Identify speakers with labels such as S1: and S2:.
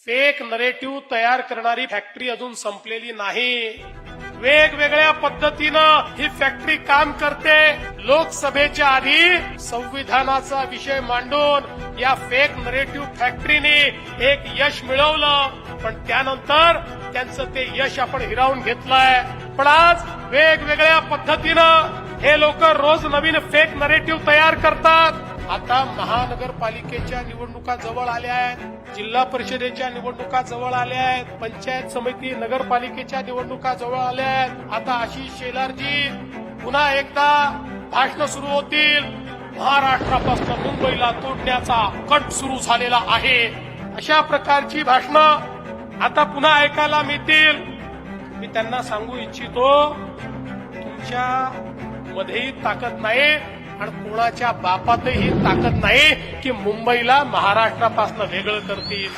S1: Fake narrative तयार करणारी factory अजून संपलेली नाही. वेगवेगळ्या पद्धतीनं ही फॅक्टरी काम करते. लोकसभेच्या आधी संविधानाचा विषय मांडून या फेक नरेटिव्ह फॅक्टरीने एक यश मिळवलं, पण त्यानंतर त्यांचं ते यश आपण हिरावून घेतलंय. पण आज वेगवेगळ्या पद्धतीनं हे लोक रोज नवीन फेक नरेटिव्ह तयार करतात. आता महानगरपालिकेच्या निवडणुका जवळ आल्या आहेत, जिल्हा परिषदेच्या निवडणुका जवळ आल्या आहेत, पंचायत समिती नगरपालिकेच्या निवडणुका जवळ आल्या आहेत. आता आशिष शेलारजी पुन्हा एकदा भाषण सुरू होतील. महाराष्ट्रापासून मुंबईला तोडण्याचा कट सुरू झालेला आहे, अशा प्रकारची भाषणं आता पुन्हा ऐकायला मिळतील. मी त्यांना सांगू इच्छितो, तुमच्या मध्येही ताकद नाही आणि कोणाच्या बापातही ताकद नाही की मुंबईला महाराष्ट्रापासून वेगळं करतील.